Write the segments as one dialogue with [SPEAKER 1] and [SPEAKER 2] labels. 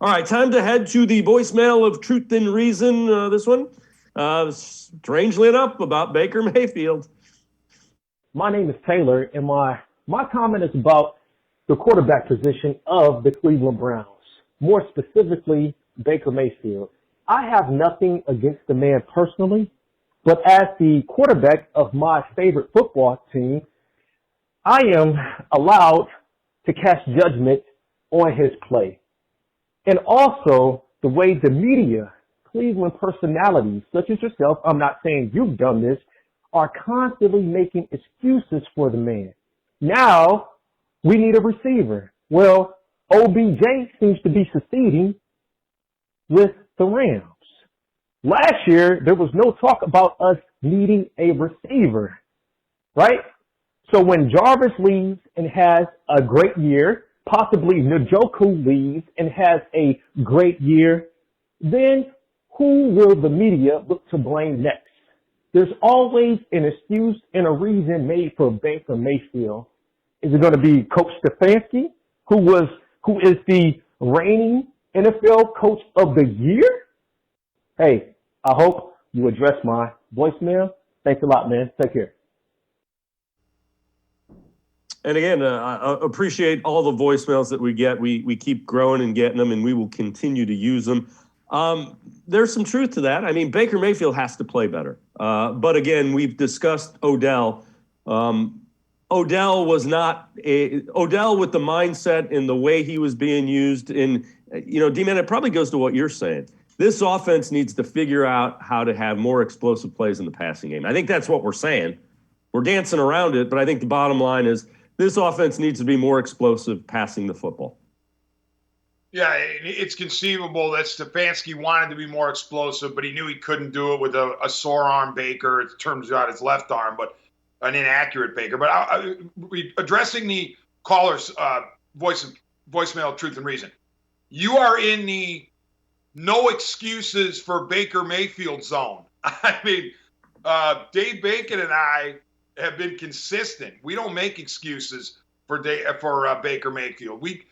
[SPEAKER 1] All right, time to head to the voicemail of Truth and Reason. This one, strangely enough, about Baker Mayfield.
[SPEAKER 2] My name is Taylor, and my comment is about the quarterback position of the Cleveland Browns, more specifically Baker Mayfield. I have nothing against the man personally, but as the quarterback of my favorite football team, I am allowed to cast judgment on his play. And also the way the media, Cleveland personalities, such as yourself, I'm not saying you've done this, are constantly making excuses for the man. Now, we need a receiver. Well, OBJ seems to be succeeding with the Rams. Last year, there was no talk about us needing a receiver, right? So when Jarvis leaves and has a great year, possibly Njoku leaves and has a great year, then who will the media look to blame next? There's always an excuse and a reason made for Baker Mayfield. Is it going to be Coach Stefanski, who is the reigning NFL Coach of the Year? Hey, I hope you address my voicemail. Thanks a lot, man. Take care.
[SPEAKER 1] And again, I appreciate all the voicemails that we get. We keep growing and getting them, and we will continue to use them. There's some truth to that. I mean, Baker Mayfield has to play better. But again, we've discussed Odell. Odell with the mindset and the way he was being used. And, D-Man, it probably goes to what you're saying. This offense needs to figure out how to have more explosive plays in the passing game. I think that's what we're saying. We're dancing around it, but I think the bottom line is this offense needs to be more explosive passing the football.
[SPEAKER 3] Yeah, it's conceivable that Stefanski wanted to be more explosive, but he knew he couldn't do it with a sore arm Baker. It turns out his left arm, but an inaccurate Baker. But addressing the caller's voicemail, Truth and Reason, you are in the no excuses for Baker Mayfield zone. I mean, Dave Bacon and I have been consistent. We don't make excuses for Baker Mayfield. We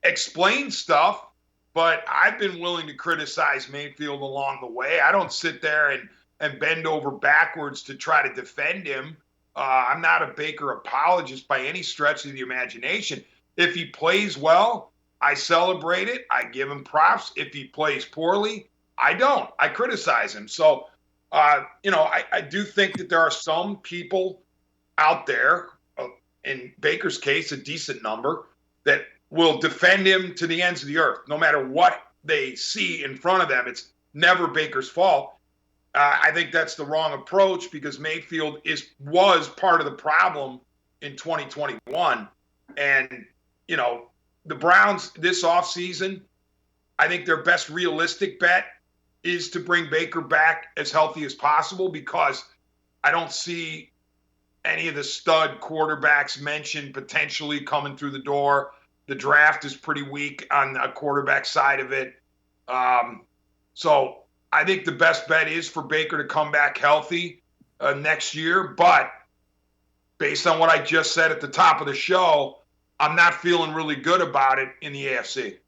[SPEAKER 3] explain stuff, but I've been willing to criticize Mayfield along the way. I don't sit there and bend over backwards to try to defend him. I'm not a Baker apologist by any stretch of the imagination. If he plays well, I celebrate it. I give him props. If he plays poorly, I don't. I criticize him. So, I do think that there are some people out there, in Baker's case, a decent number, that will defend him to the ends of the earth. No matter what they see in front of them, it's never Baker's fault. I think that's the wrong approach because Mayfield was part of the problem in 2021. And, the Browns this offseason, I think their best realistic bet is to bring Baker back as healthy as possible because I don't see any of the stud quarterbacks mentioned potentially coming through the door. The draft is pretty weak on the quarterback side of it. So I think the best bet is for Baker to come back healthy next year. But based on what I just said at the top of the show, I'm not feeling really good about it in the AFC.